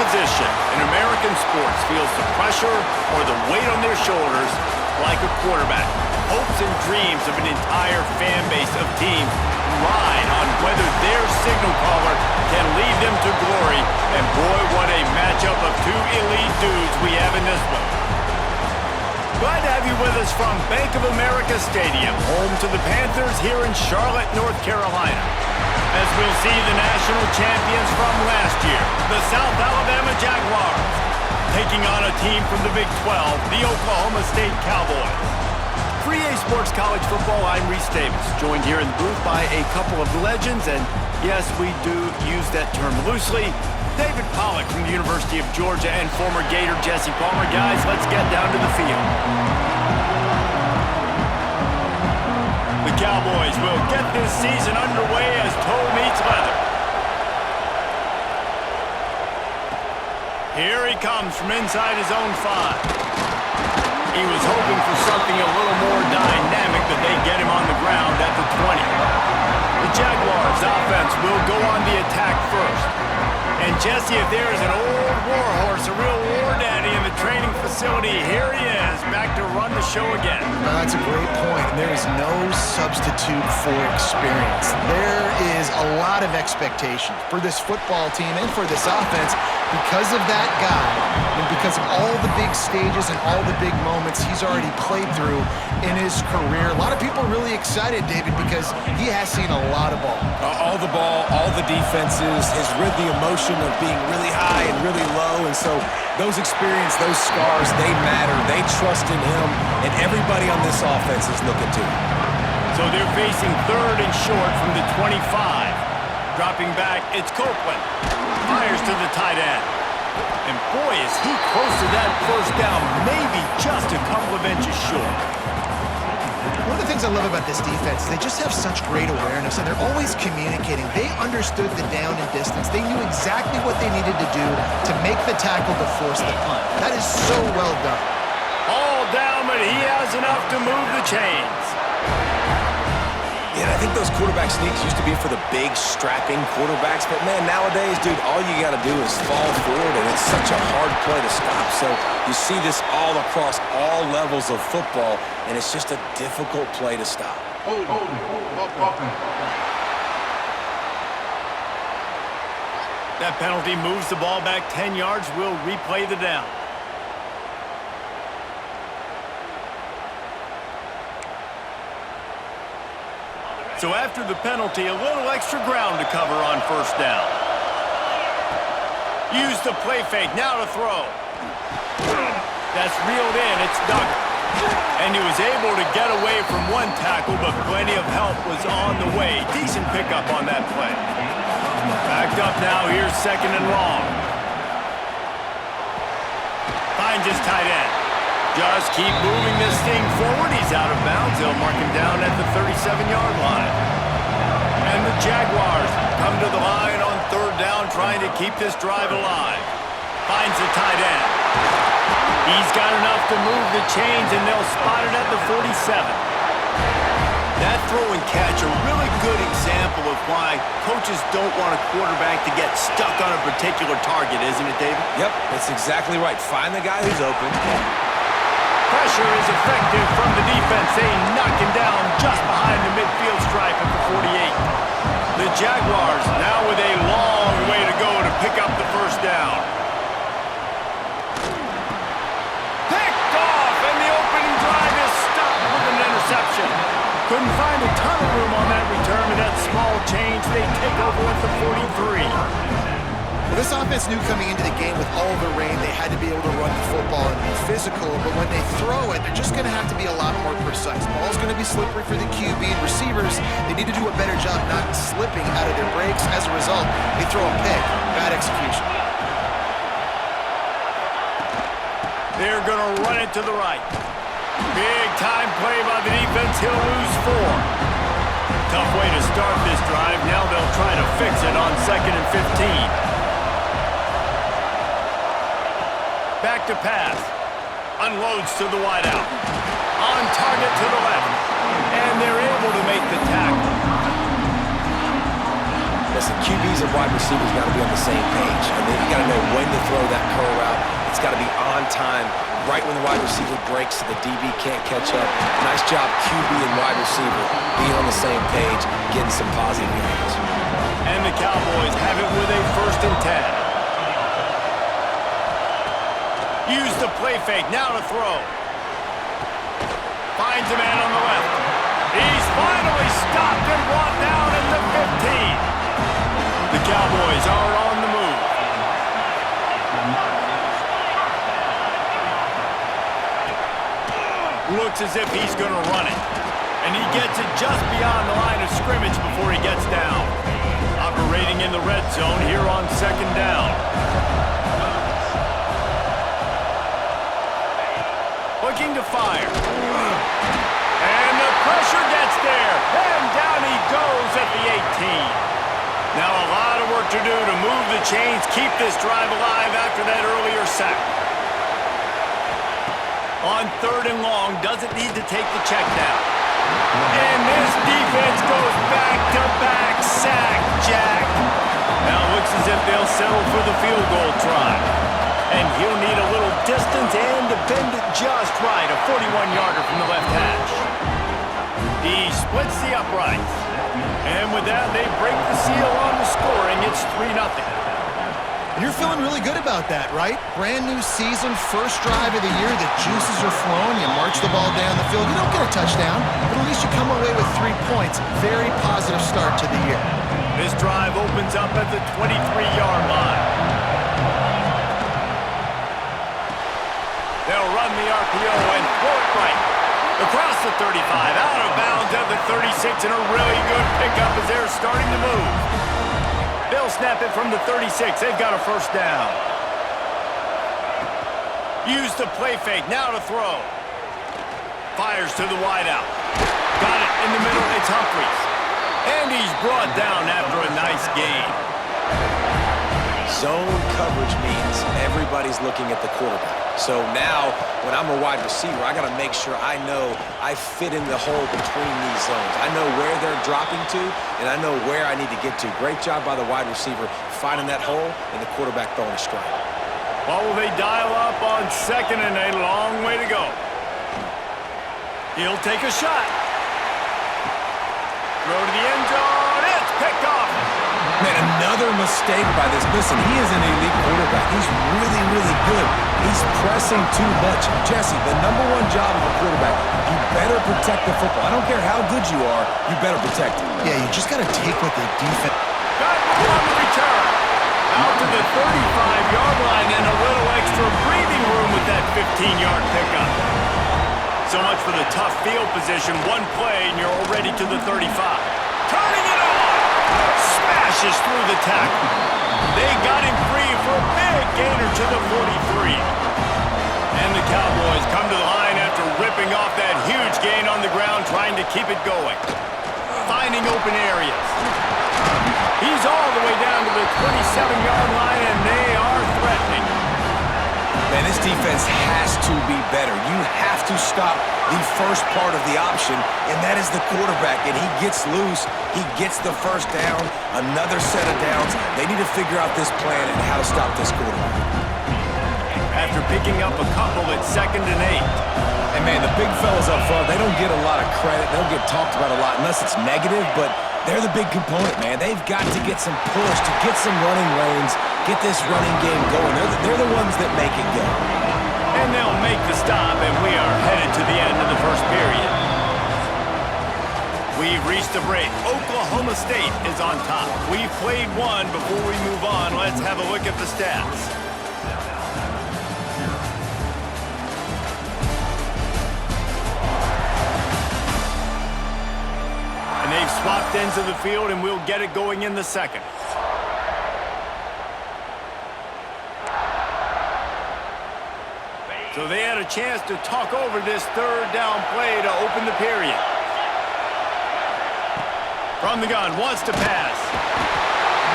position in American sports feels the pressure or the weight on their shoulders like a quarterback. Hopes and dreams of an entire fan base of teams ride on whether their signal caller can lead them to glory. And boy, what a matchup of two elite dudes we have in this one. Glad to have you with us from Bank of America Stadium, home to the Panthers here in Charlotte, North Carolina. As we'll see the national champions from last year, the South Alabama Jaguars, taking on a team from the Big 12, the Oklahoma State Cowboys. For EA Sports College Football, I'm Reese Davis, joined here in the booth by a couple of legends, and yes, we do use that term loosely. David Pollack from the University of Georgia and former Gator Jesse Palmer. Guys, let's get down to the field. The Cowboys will get this season underway as toe meets leather. Here he comes from inside his own 5. He was hoping for something a little more dynamic, but they get him on the ground at the 20. The Jaguars' offense will go on the attack first. And Jesse, if there is an old warhorse, a real war daddy in the training facility, here he is, back to run the show again. Well, that's a great point, and there is no substitute for experience. There is a lot of expectation for this football team and for this offense because of that guy and because of all the big stages and all the big moments he's already played through in his career. A lot of people are really excited, David, because he has seen a lot of ball. All the ball, all the defenses, has rid the emotion of being really high and really low, and so those experience, those scars, they matter. They trust in him, and everybody on this offense is looking to him. So they're facing third and short from the 25. Dropping back, it's Copeland. Fires to the tight end. And boy, is he close to that first down, maybe just a couple of inches short. One of the things I love about this defense is they just have such great awareness, and they're always communicating. They understood the down and distance. They knew exactly what they needed to do to make the tackle to force the punt. That is so well done. All down, but he has enough to move the chains. Yeah, I think those quarterback sneaks used to be for the big, strapping quarterbacks, but man, nowadays, dude, all you got to do is fall forward, and it's such a hard play to stop. So you see this all across all levels of football, and it's just a difficult play to stop. That penalty moves the ball back 10 yards. We'll replay the down. So after the penalty, a little extra ground to cover on first down. Use the play fake, now to throw. That's reeled in, it's Duggar. And he was able to get away from one tackle, but plenty of help was on the way. Decent pickup on that play. Backed up now, here's second and long. Finds his tight end. Just keep moving this thing forward. He's out of bounds. They'll mark him down at the 37-yard line. And the Jaguars come to the line on third down, trying to keep this drive alive. Finds the tight end. He's got enough to move the chains, and they'll spot it at the 47. That throw and catch, a really good example of why coaches don't want a quarterback to get stuck on a particular target, isn't it, David? Yep, that's exactly right. Find the guy who's open. Pressure is effective from the defense. They knock him down just behind the midfield stripe at the 48. The Jaguars now with a long way to go to pick up the first down. Picked off, and the opening drive is stopped with an interception. Couldn't find a ton of room on that return, and that small change, they take over at the 43. Well, this offense knew coming into the game with all the rain, they had to be able to run the football and be physical, but when they throw it, they're just going to have to be a lot more precise. Ball's going to be slippery for the QB and receivers. They need to do a better job not slipping out of their breaks. As a result, they throw a pick. Bad execution. They're going to run it to the right. Big time play by the defense. He'll lose 4. Tough way to start this drive. Now they'll try to fix it on 2nd and 15. Back to pass. Unloads to the wideout. On target to the left. And they're able to make the tackle. Listen, QBs offensive wide receivers got to be on the same page. I mean, you got to know when to throw that curl route. It's got to be on time, right when the wide receiver breaks so the DB can't catch up. Nice job, QB and wide receiver, being on the same page, getting some positive yards. And the Cowboys have it with a 1st and 10. Use the play fake, now to throw. Finds a man on the left. He's finally stopped and brought down at the 15. The Cowboys are on the move. Looks as if he's going to run it. And he gets it just beyond the line of scrimmage before he gets down. Operating in the red zone here on 2nd down. Looking to fire. And the pressure gets there. And down he goes at the 18. Now a lot of work to do to move the chains, keep this drive alive after that earlier sack. On 3rd and long, doesn't need to take the check down. And this defense goes back-to-back sack, Jack. Now it looks as if they'll settle for the field goal try. And he'll need a little distance and to bend it just right. A 41-yarder from the left hash. He splits the uprights. And with that, they break the seal on the scoring. It's 3-0. You're feeling really good about that, right? Brand new season, first drive of the year, the juices are flowing, you march the ball down the field. You don't get a touchdown, but at least you come away with 3 points. Very positive start to the year. This drive opens up at the 23-yard line. They'll run the RPO and throw it right. Across the 35, out of bounds at the 36, and a really good pickup as they're starting to move. They'll snap it from the 36. They've got a 1st down. Use the play fake. Now to throw. Fires to the wideout. Got it in the middle. It's Humphries. And he's brought down after a nice gain. Zone coverage means everybody's looking at the quarterback. So now, when I'm a wide receiver, I got to make sure I know I fit in the hole between these zones. I know where they're dropping to, and I know where I need to get to. Great job by the wide receiver finding that hole, and the quarterback throwing a strike. Well, will they dial up on 2nd and a long way to go? He'll take a shot. Throw to the end zone. It's picked off. Man, another mistake by this. Listen, he is an elite quarterback. He's really, really good. He's pressing too much. Jesse, the #1 job of a quarterback, you better protect the football. I don't care how good you are, you better protect it. Yeah, you just got to take what the defense... Got room on the return. Out to the 35-yard line and a little extra breathing room with that 15-yard pickup. So much for the tough field position. One play and you're already to the 35. Turning it on. Smashes through the tackle. They got him free for a big gainer to the 43. And the Cowboys come to the line after ripping off that huge gain on the ground, trying to keep it going. Finding open areas. He's all the way down to the 27-yard line, and they are threatening. Man, this defense has to be better. You have to stop the first part of the option, and that is the quarterback. And he gets loose. He gets the 1st down, another set of downs. They need to figure out this plan and how to stop this quarterback. After picking up a couple at 2nd and 8. And, man, the big fellas up front, they don't get a lot of credit. They don't get talked about a lot unless it's negative, but they're the big component, man. They've got to get some push, to get some running lanes, get this running game going. They're the ones that make it go. And they'll make the stop, and we are headed to the end of the 1st period. We've reached the break. Oklahoma State is on top. We've played one. Before we move on, let's have a look at the stats. And they've swapped ends of the field, and we'll get it going in the 2nd. So they had a chance to talk over this 3rd down play to open the period. From the gun, wants to pass.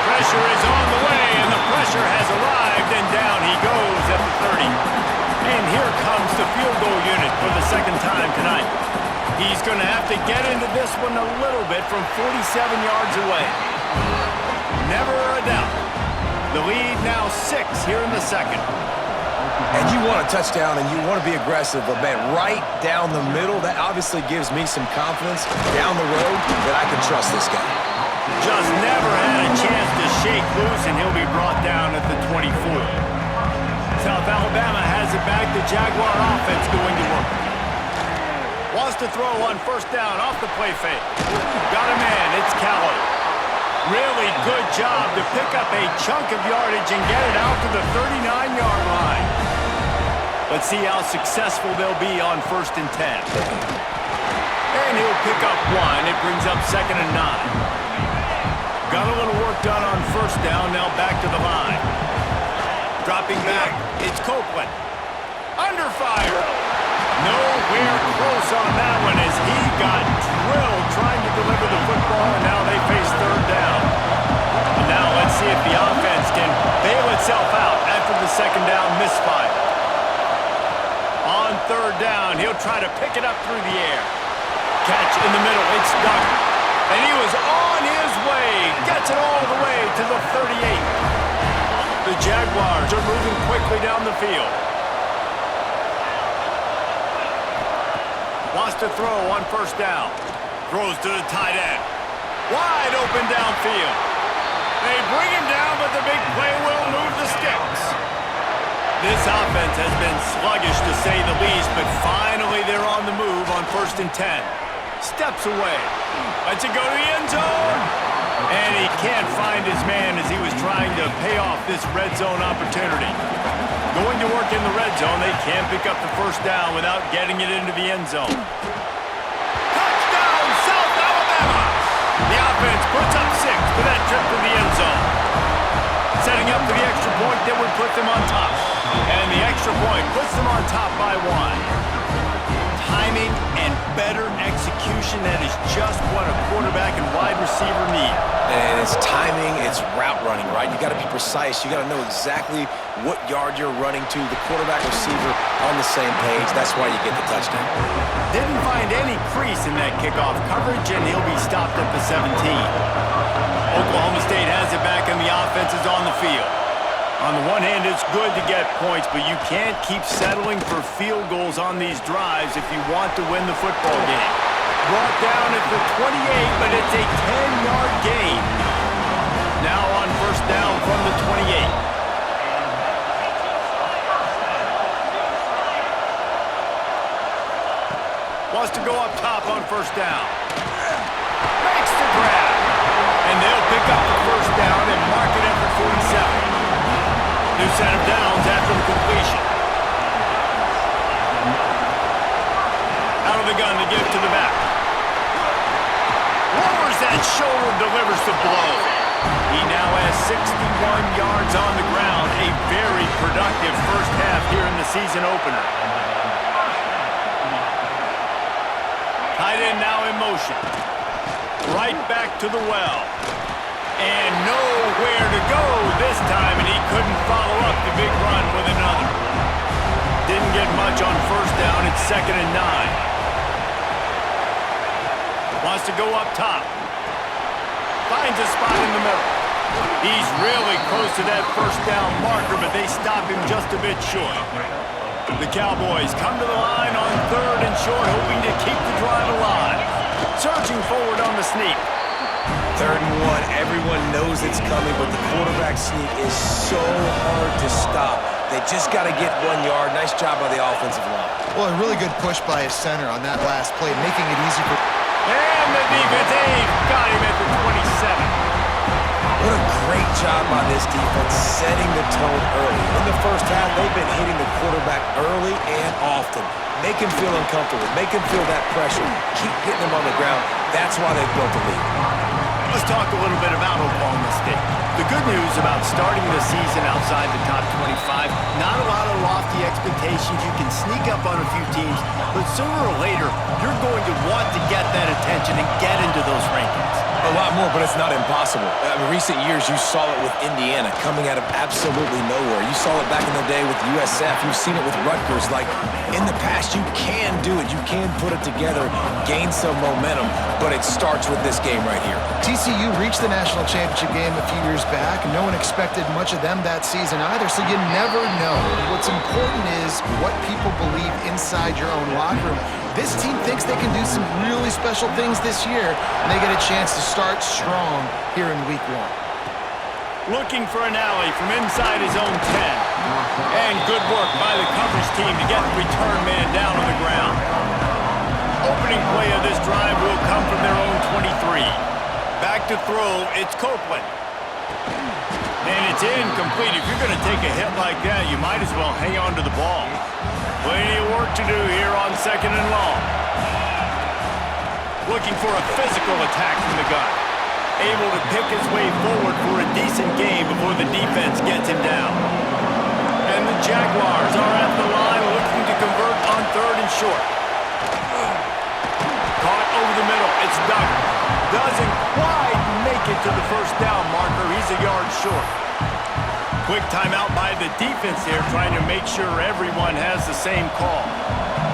Pressure is on the way, and the pressure has arrived, and down he goes at the 30. And here comes the field goal unit for the 2nd time tonight. He's going to have to get into this one a little bit from 47 yards away. never a doubt. The lead now 6 here in the second. And you want a touchdown and you want to be aggressive, but man, right down the middle, that obviously gives me some confidence down the road that I can trust this guy. Just never had a chance to shake loose, and he'll be brought down at the 24. South Alabama has it back. The Jaguar offense going to work. Wants to throw on first down off the play fake. Got a man. It's Callow. Really good job to pick up a chunk of yardage and get it out to the 39-yard line. Let's see how successful they'll be on 1st and 10. And he'll pick up 1. It brings up 2nd and 9. Got a little work done on first down, now back to the line. Dropping back, it's Copeland. Under fire. Nowhere close on that one as he got drilled trying to deliver the football, and now they face 3rd down. And now let's see if the offense can bail itself out after the 2nd down misfire. On 3rd down, he'll try to pick it up through the air. Catch in the middle, it's Duggar. And he was on his way, gets it all the way to the 38. The Jaguars are moving quickly down the field. Wants to throw on first down. Throws to the tight end. Wide open downfield. They bring him down, but the big play will move the sticks. This offense has been sluggish to say the least, but finally they're on the move on 1st and 10. Steps away. Lets it go to the end zone. And he can't find his man as he was trying to pay off this red zone opportunity. Going to work in the red zone, they can't pick up the first down without getting it into the end zone. Touchdown, South Alabama! The offense puts up 6 for that trip to the end zone. Setting up for the extra point that would put them on top. And the extra point puts them on top by 1. Timing and better execution, that is just what a quarterback and wide receiver need. And it's timing, it's route running, right? You got to be precise. You got to know exactly what yard you're running to. The quarterback receiver on the same page. That's why you get the touchdown. Didn't find any crease in that kickoff coverage, and he'll be stopped at the 17. Oklahoma State has it back, and the offense is on the field. On the one hand, it's good to get points, but you can't keep settling for field goals on these drives if you want to win the football game. Brought down at the 28, but it's a 10-yard gain. Now on first down from the 28. Wants to go up top on first down. Makes the grab. And they'll pick up the first down and mark it at the 47. New set of downs after the completion. Out of the gun to give to the back. Lowers that shoulder, delivers the blow. He now has 61 yards on the ground. A very productive first half here in the season opener. Tight end now in motion. Right back to the well. And nowhere to go this time, and he couldn't follow up the big run with another. Didn't get much on first down. It's 2nd and 9. Wants to go up top. Finds a spot in the middle. He's really close to that first down marker, but they stop him just a bit short. The Cowboys come to the line on 3rd and short, hoping to keep the drive alive. Surging forward on the sneak. 3rd and 1, everyone knows it's coming, but the quarterback sneak is so hard to stop. They just got to get 1 yard. Nice job by the offensive line. Well, a really good push by his center on that last play, making it easy for... And the defense got him at the 27. What a great job by this defense, setting the tone early. In the first half, they've been hitting the quarterback early and often. Make him feel uncomfortable. Make him feel that pressure. Keep getting him on the ground. That's why they've built the lead. Let's talk a little bit about Oklahoma State. The good news about starting the season outside the top 25, not a lot of lofty expectations. You can sneak up on a few teams, but sooner or later, you're going to want to get that attention and get into those rankings. A lot more, but it's not impossible. In recent years, you saw it with Indiana coming out of absolutely nowhere. You saw it back in the day with USF. You've seen it with Rutgers. Like, in the past, you can do it. You can put it together, gain some momentum, but it starts with this game right here. TCU reached the national championship game a few years back. No one expected much of them that season either, so you never know. What's important is what people believe inside your own locker room. This team thinks they can do some really special things this year, and they get a chance to start strong here in week 1. Looking for an alley from inside his own 10. And good work by the coverage team to get the return man down on the ground. Opening play of this drive will come from their own 23. Back to throw, it's Copeland. And it's incomplete. If you're going to take a hit like that, you might as well hang on to the ball. Plenty of work to do here on 2nd and long. Looking for a physical attack from the gun. Able to pick his way forward for a decent game before the defense gets him down. And the Jaguars are at the line looking to convert on 3rd and short. Caught over the middle. It's Duggar. Doesn't quite make it to the first down marker. He's a yard short. Quick timeout by the defense here, trying to make sure everyone has the same call.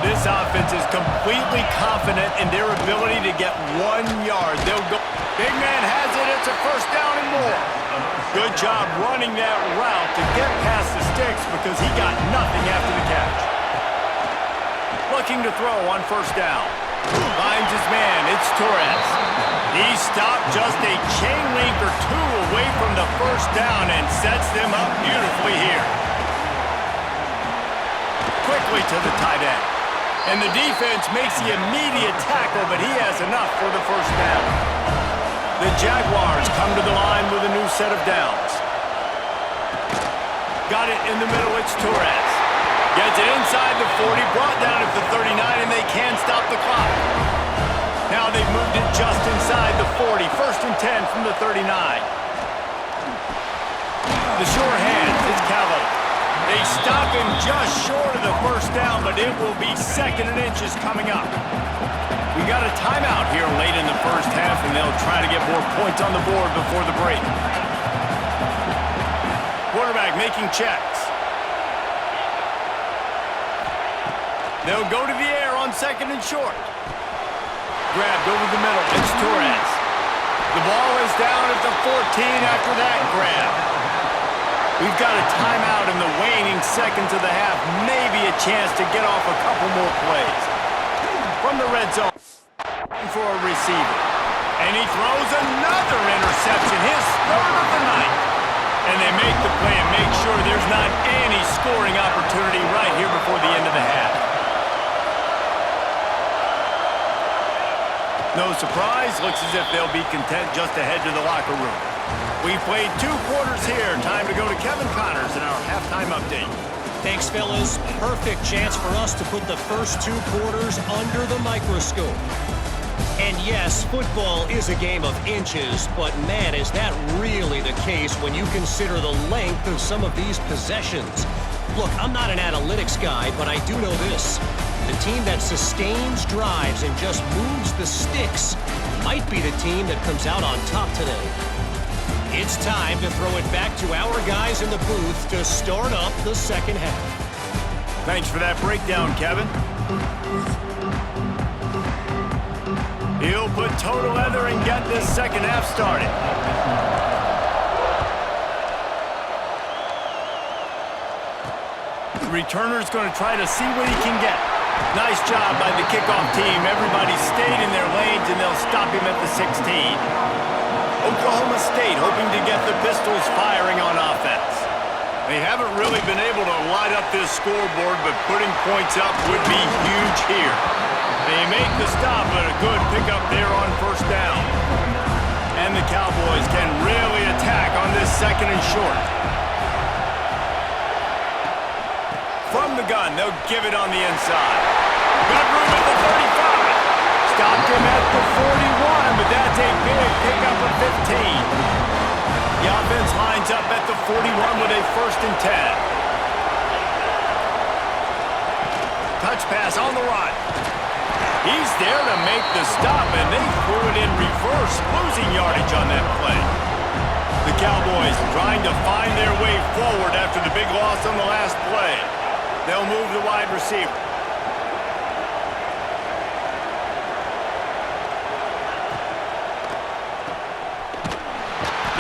This offense is completely confident in their ability to get 1 yard. They'll go. Big man has it. It's a first down and more. Good job running that route to get past the sticks because he got nothing after the catch. Looking to throw on 1st down. Finds his man. It's Torres. He stopped just a chain link or 2 away from the first down and sets them up beautifully here. Quickly to the tight end. And the defense makes the immediate tackle, but he has enough for the first down. The Jaguars come to the line with a new set of downs. Got it in the middle, it's Torres. Gets it inside the 40, brought down at the 39, and they can't stop the clock. Now they've moved it just inside the 40. 1st and 10 from the 39. The sure hands, it's Calvo. They stop him just short of the first down, but it will be 2nd and inches coming up. We got a timeout here late in the first half, and they'll try to get more points on the board before the break. Quarterback making checks. They'll go to the air on 2nd and short. Grabbed over the middle. It's Torres. The ball is down at the 14 after that grab. We've got a timeout in the waning seconds of the half. Maybe a chance to get off a couple more plays. From the red zone for a receiver. And he throws another interception. His 3rd of the night. And they make the play and make sure there's not any scoring opportunity right here before the end of the half. No surprise, looks as if they'll be content just to head to the locker room. We've played 2 quarters here. Time to go to Kevin Connors in our halftime update. Thanks, fellas. Perfect chance for us to put the first 2 quarters under the microscope. And yes, football is a game of inches, but man, is that really the case when you consider the length of some of these possessions. Look, I'm not an analytics guy, but I do know this. The team that sustains drives and just moves the sticks might be the team that comes out on top today. It's time to throw it back to our guys in the booth to start up the second half. Thanks for that breakdown, Kevin. He'll put toe to leather and get this second half started. The returner's going to try to see what he can get. Nice job by the kickoff team. Everybody stayed in their lanes, and they'll stop him at the 16. Oklahoma State hoping to get the Pistols firing on offense. They haven't really been able to light up this scoreboard, but putting points up would be huge here. They make the stop, but a good pickup there on 1st down. And the Cowboys can really attack on this 2nd and short. From the gun, they'll give it on the inside. Got room at the 35. Stopped him at the 41, but that's a big pickup of 15. The offense lines up at the 41 with a 1st and 10. Touch pass on the run. He's there to make the stop, and they threw it in reverse, losing yards. Cowboys trying to find their way forward after the big loss on the last play. They'll move the wide receiver.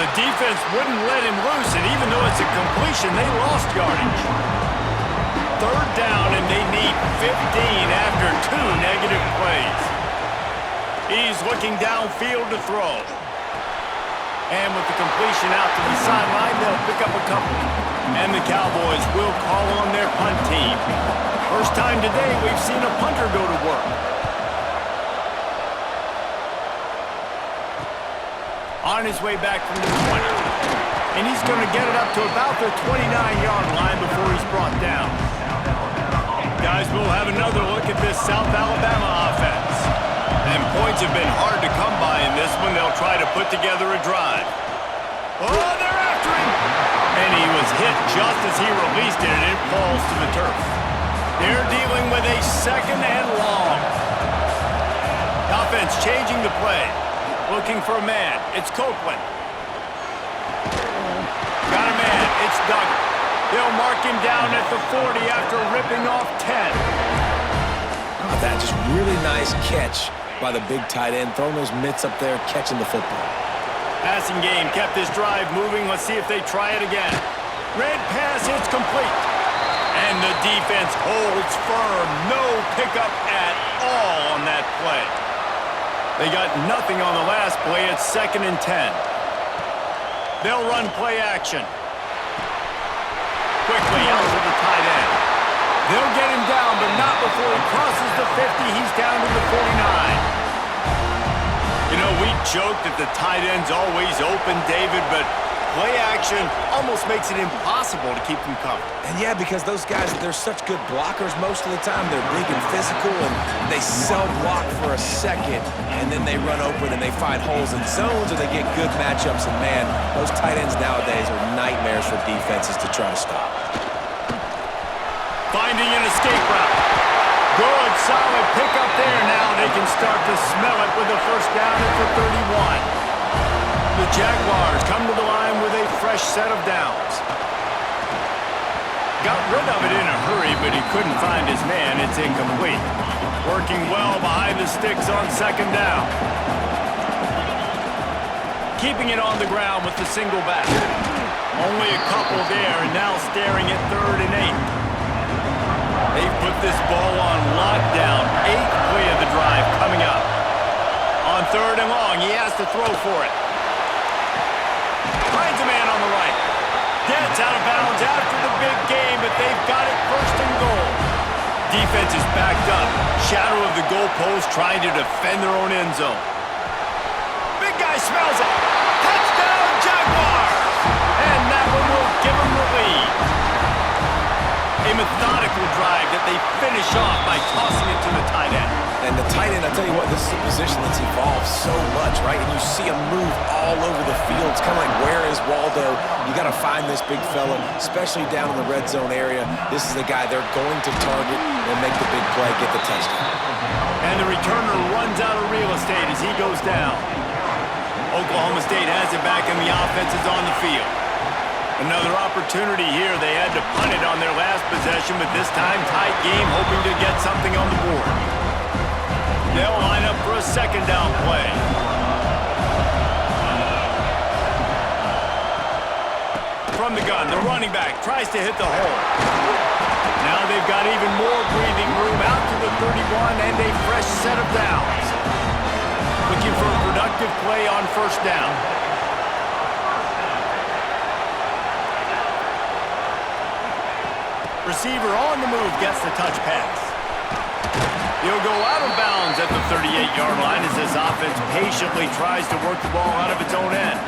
The defense wouldn't let him loose, and even though it's a completion, they lost yardage. Third down, and they need 15 after 2 negative plays. He's looking downfield to throw. And with the completion out to the sideline, they'll pick up a couple. And the Cowboys will call on their punt team. First time today we've seen a punter go to work. On his way back from the 20. And he's going to get it up to about the 29-yard line before he's brought down. Guys, we'll have another look at this South Alabama offense. And points have been hard to come by in this one. They'll try to put together a drive. Oh, they're after him! And he was hit just as he released it, and it falls to the turf. They're dealing with a second and long. Offense changing the play. Looking for a man. It's Copeland. Got a man. It's Duggan. They'll mark him down at the 40 after ripping off 10. Oh, that just really nice catch by the big tight end, throwing those mitts up there, catching the football. Passing game kept this drive moving. Let's see if they try it again. Red pass, it's complete. And the defense holds firm. No pickup at all on that play. They got nothing on the last play. It's 2nd and 10. They'll run play action. Quickly out to the tight end. They'll get him down, but not before he crosses the 50. He's down to the 49. You know, we joke that the tight end's always open, David, but play action almost makes it impossible to keep them covered. And yeah, because those guys, they're such good blockers most of the time. They're big and physical, and they cell block for a second, and then they run open and they find holes in zones, or they get good matchups. And man, those tight ends nowadays are nightmares for defenses to try to stop. Finding an escape route. Good, solid pickup there. Now they can start to smell it with a first down at the 31. The Jaguars come to the line with a fresh set of downs. Got rid of it in a hurry, but he couldn't find his man. It's incomplete. Working well behind the sticks on 2nd down. Keeping it on the ground with the single back. Only a couple there, and now staring at 3rd and 8. They've put this ball on lockdown. 8th play of the drive coming up. On 3rd and long, he has to throw for it. Finds a man on the right. Gets out of bounds after the big game, but they've got it 1st and goal. Defense is backed up. Shadow of the goalpost trying to defend their own end zone. Big guy smells it. Touchdown, Jaguars! And that one will give them the lead. A methodical drive that they finish off by tossing it to the tight end. And the tight end, I tell you what, this is a position that's evolved so much, right? And you see him move all over the field. It's kind of like, where is Waldo? You got to find this big fella, especially down in the red zone area. This is the guy they're going to target and make the big play, get the touchdown. And the returner runs out of real estate as he goes down. Oklahoma State has it back, and the offense is on the field. Another opportunity here. They had to punt it on their last possession, but this time tight game, hoping to get something on the board. They'll line up for a 2nd down play. From the gun, the running back tries to hit the hole. Now they've got even more breathing room out to the 31 and a fresh set of downs. Looking for a productive play on 1st down. Receiver on the move gets the touch pass. He'll go out of bounds at the 38-yard line as this offense patiently tries to work the ball out of its own end.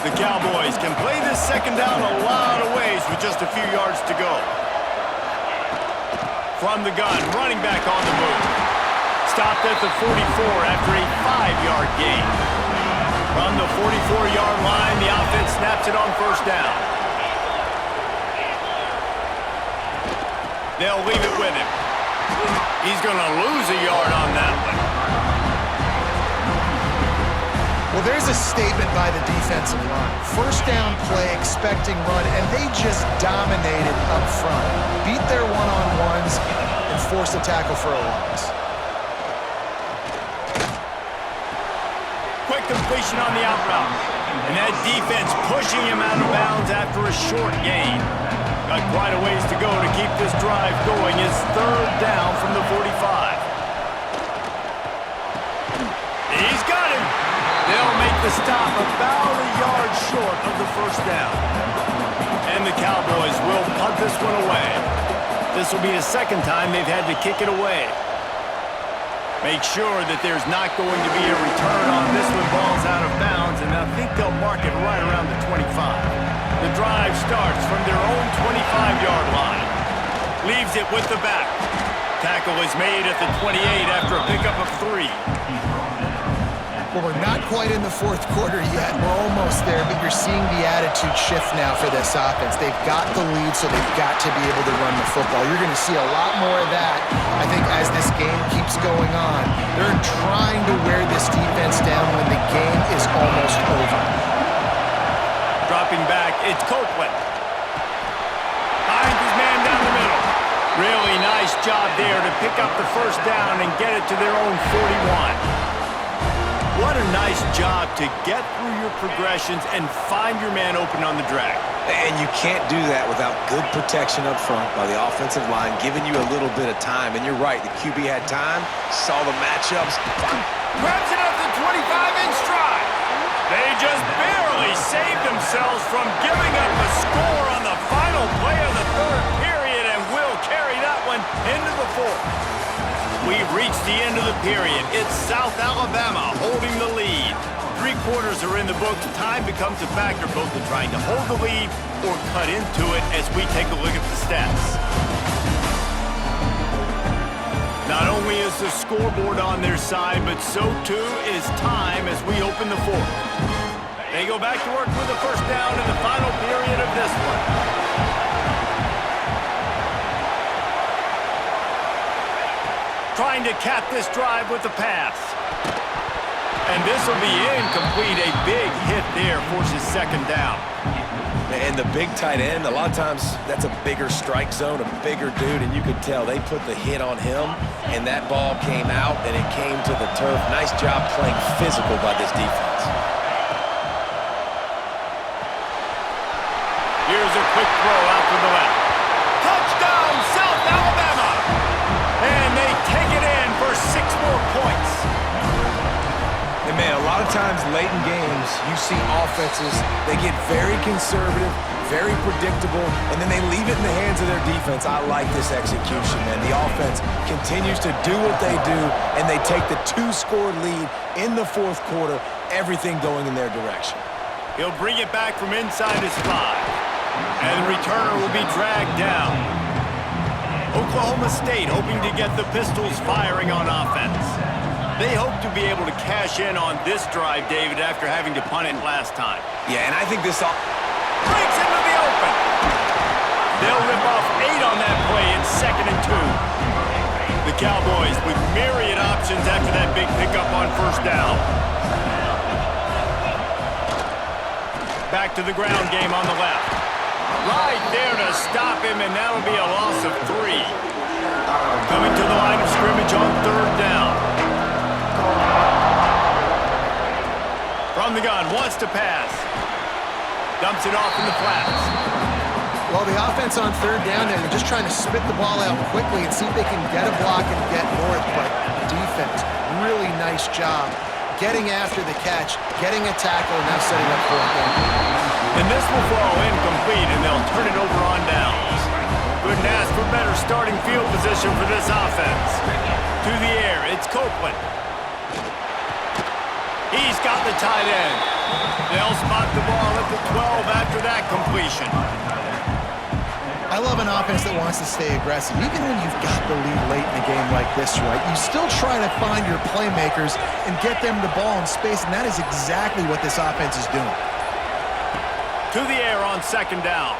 The Cowboys can play this 2nd down a lot of ways with just a few yards to go. From the gun, running back on the move. Stopped at the 44 after a 5-yard gain. From the 44-yard line, the offense snaps it on 1st down. They'll leave it with him. He's going to lose a yard on that one. Well, there's a statement by the defensive line. First down play, expecting run, and they just dominated up front. Beat their one-on-ones and forced a tackle for a loss. Quick completion on the out route. And that defense pushing him out of bounds after a short gain. Got quite a ways to go to keep this drive going. It's third down from the 45. He's got him. They'll make the stop about a yard short of the first down. And the Cowboys will punt this one away. This will be the second time they've had to kick it away. Make sure that there's not going to be a return on this when ball's out of bounds, and I think they'll mark it right around the 25. The drive starts from their own 25-yard line. Leaves it with the back. Tackle is made at the 28 after a pickup of 3. Well, we're not quite in the fourth quarter yet. We're almost there, but you're seeing the attitude shift now for this offense. They've got the lead, so they've got to be able to run the football. You're going to see a lot more of that, I think, as this game keeps going on. They're trying to wear this defense down when the game is almost over. Dropping back, it's Copeland. Finds his man down the middle. Really nice job there to pick up the first down and get it to their own 41. What a nice job to get through your progressions and find your man open on the drag. And you can't do that without good protection up front by the offensive line, giving you a little bit of time. And you're right, the QB had time, saw the matchups. Grabs it up to 25 in stride. They just barely saved themselves from giving up a score on the final play of the third period and will carry that one into the fourth. We've reached the end of the period. It's South Alabama holding the lead. 3 quarters are in the books. Time becomes a factor both in trying to hold the lead or cut into it as we take a look at the stats. Not only is the scoreboard on their side, but so too is time as we open the fourth. They go back to work with the first down in the final period of this one. Trying to cap this drive with the pass. And this will be incomplete. A big hit there forces second down. And the big tight end, a lot of times that's a bigger strike zone, a bigger dude, and you could tell they put the hit on him, and that ball came out, and it came to the turf. Nice job playing physical by this defense. Here's a quick throw out to the left. Touchdown, South Alabama! And they take it in for 6 more points. And man, a lot of times late in games, you see offenses, they get very conservative, very predictable, and then they leave it in the hands of their defense. I like this execution, man. The offense continues to do what they do, and they take the 2-score lead in the fourth quarter, everything going in their direction. He'll bring it back from inside his 5. And the returner will be dragged down. Oklahoma State hoping to get the Pistols firing on offense. They hope to be able to cash in on this drive, David, after having to punt it last time. Yeah, and I think this all breaks into the open. They'll rip off 8 on that play. It's 2nd and 2. The Cowboys with myriad options after that big pickup on first down. Back to the ground game on the left. Right there to stop him, and that'll be a loss of 3. Coming to the line of scrimmage on third down. From the gun, wants to pass. Dumps it off in the flats. Well, the offense on third down there, they're just trying to spit the ball out quickly and see if they can get a block and get north, but defense, really nice job getting after the catch, getting a tackle, and now setting up fourth down. And this will fall incomplete, and they'll turn it over on downs. Couldn't ask for better starting field position for this offense. To the air, it's Copeland. He's got the tight end. They'll spot the ball at the 12 after that completion. I love an offense that wants to stay aggressive. Even when you've got the lead late in a game like this, right, you still try to find your playmakers and get them the ball in space, and that is exactly what this offense is doing. To the air on second down.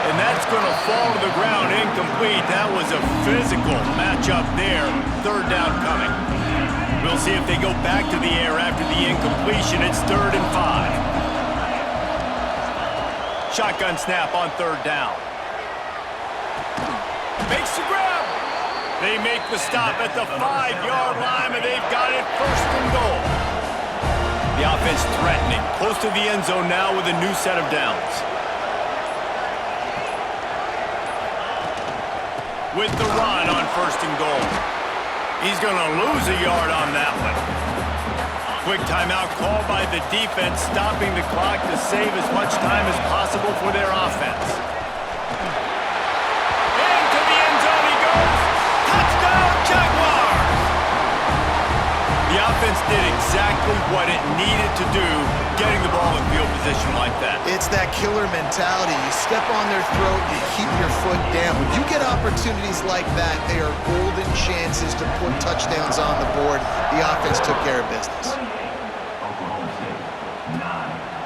And that's going to fall to the ground incomplete. That was a physical matchup there. Third down coming. We'll We'll see if they go back to the air after the incompletion. It's 3rd and 5. Shotgun snap on 3rd down. Makes the grab. They make the stop at the 5-yard line, and they've got it 1st and goal. The offense threatening, close to the end zone now with a new set of downs. With the run on 1st and goal. He's going to lose a yard on that one. Quick timeout call by the defense, stopping the clock to save as much time as possible for their offense. Into the end zone he goes. Touchdown, Jaguars! The offense did exactly what it needed to do, getting the ball in field position like that. It's that killer mentality. You step on their throat, you keep your foot down. When you get opportunities like that, they are golden chances to put touchdowns on the board. The offense took care of business.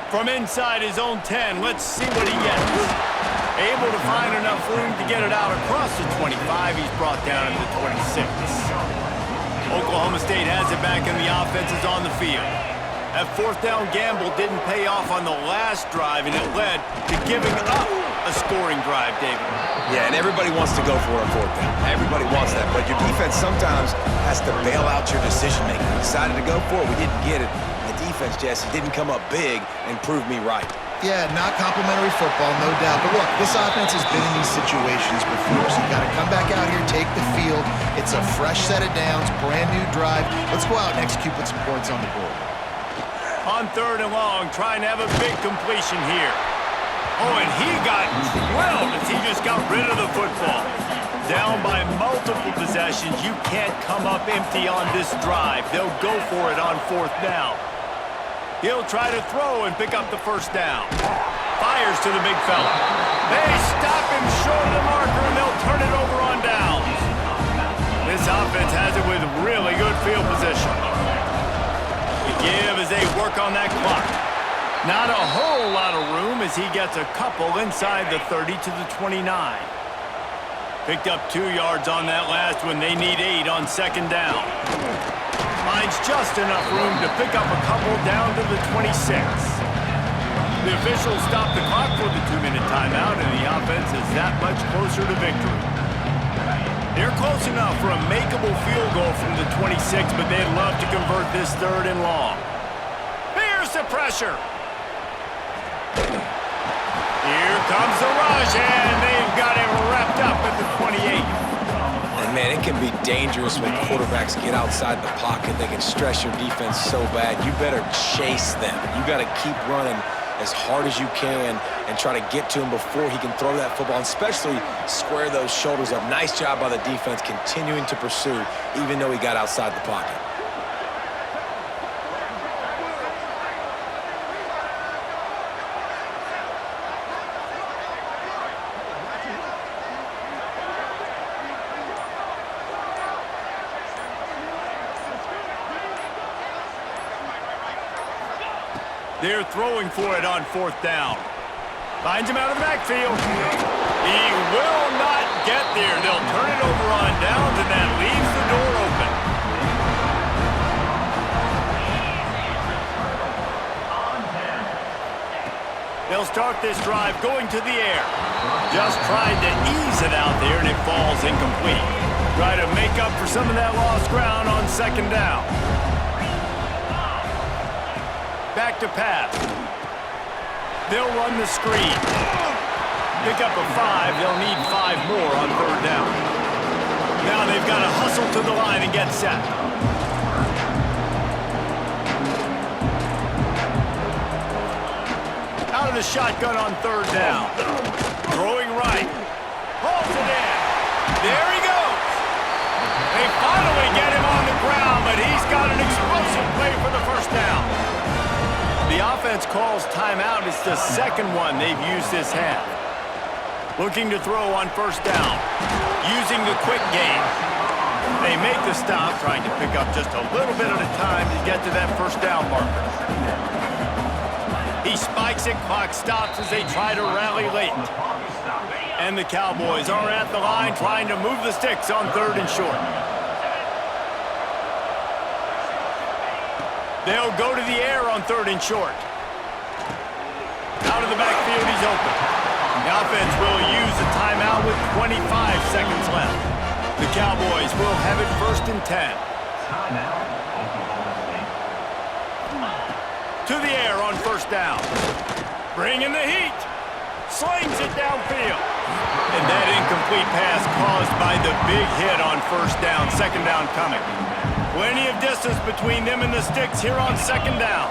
From inside his own 10, let's see what he gets. Able to find enough room to get it out across the 25. He's brought down to the 26. Oklahoma State has it back and the offense is on the field. That 4th down gamble didn't pay off on the last drive, and it led to giving up a scoring drive, David. Yeah, and everybody wants to go for it on 4th down. Everybody wants that, but your defense sometimes has to bail out your decision-making. We decided to go for it. We didn't get it. The defense, Jesse, didn't come up big and prove me right. Yeah, not complimentary football, no doubt. But look, this offense has been in these situations before, so you got to come back out here, take the field. It's a fresh set of downs, brand new drive. Let's go out and execute with some points on the board. On 3rd and long, trying to have a big completion here. Oh, and he got drilled as he just got rid of the football. Down by multiple possessions. You can't come up empty on this drive. They'll go for it on 4th down. He'll try to throw and pick up the 1st down. Fires to the big fella. They stop him short of the marker, and they'll turn it over on downs. This offense has it with really good field position. The give as they work on that clock. Not a whole lot of room as he gets a couple inside the 30 to the 29. Picked up 2 yards on that last one. They need 8 on 2nd down. Finds just enough room to pick up a couple down to the 26. The officials stop the clock for the 2-minute timeout, and the offense is that much closer to victory. They're close enough for a makeable field goal from the 26, but they'd love to convert this 3rd and long. Here's the pressure. Here comes the rush, and they've got him wrapped up at the 28. And, man, it can be dangerous when quarterbacks get outside the pocket. They can stress your defense so bad. You better chase them. You got to keep running as hard as you can and try to get to him before he can throw that football, and especially square those shoulders up. Nice job by the defense continuing to pursue, even though he got outside the pocket. They're throwing for it on 4th down. Finds him out of the backfield. He will not get there. They'll turn it over on downs, and that leaves the door open. They'll start this drive going to the air. Just tried to ease it out there, and it falls incomplete. Try to make up for some of that lost ground on 2nd down. Back to pass. They'll run the screen. Pick up a 5. They'll need 5 more on 3rd down. Now they've got to hustle to the line and get set. Out of the shotgun on 3rd down. Throwing right. Pulls it in. There he goes. They finally get him on the ground, but he's got an explosive play for the 1st down. The offense calls timeout. It's the 2nd one they've used this half. Looking to throw on 1st down. Using the quick game. They make the stop, trying to pick up just a little bit at a time to get to that 1st down marker. He spikes it, clock stops as they try to rally late. And the Cowboys are at the line trying to move the sticks on 3rd and short. They'll go to the air on 3rd and short. Out of the backfield, he's open. The offense will use a timeout with 25 seconds left. The Cowboys will have it 1st and 10. To the air on 1st down. Bringing the heat. Slings it downfield. And that incomplete pass caused by the big hit on 1st down. 2nd down coming. Plenty of distance between them and the sticks here on 2nd down.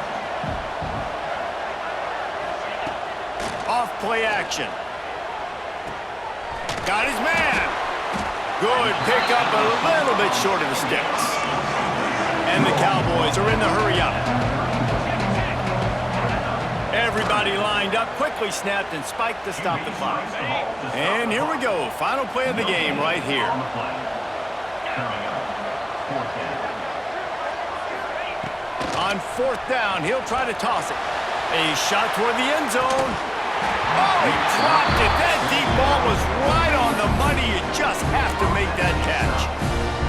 Off play action. Got his man. Good pickup, a little bit short of the sticks. And the Cowboys are in the hurry up. Everybody lined up, quickly snapped and spiked to stop the clock. And here we go, final play of the game right here. On 4th down, he'll try to toss it. A shot toward the end zone. Oh, he dropped it. That deep ball was right on the money. You just have to make that catch.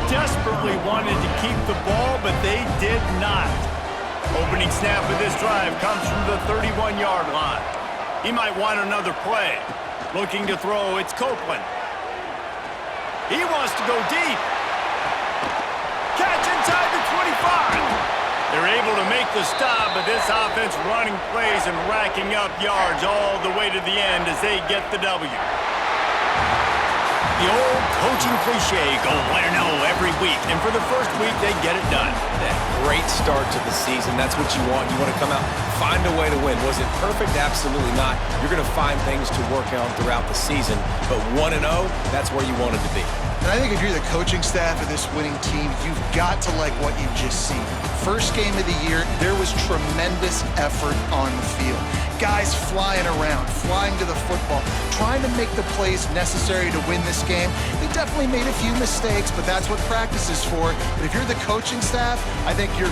Desperately wanted to keep the ball, but they did not. Opening snap of this drive comes from the 31-yard line. He might want another play. Looking to throw, it's Copeland. He wants to go deep. Catch inside the 25. They're able to make the stop, but this offense running plays and racking up yards all the way to the end as they get the W. The old coaching cliche, go 1-0 every week, and for the first week, they get it done. That great start to the season, that's what you want. You want to come out, find a way to win. Was it perfect? Absolutely not. You're going to find things to work on throughout the season, but 1-0, that's where you wanted to be. And I think if you're the coaching staff of this winning team, you've got to like what you've just seen. First game of the year, there was tremendous effort on the field. Guys flying around, flying to the football, trying to make the plays necessary to win this game. They definitely made a few mistakes, but that's what practice is for. But if you're the coaching staff, I think you're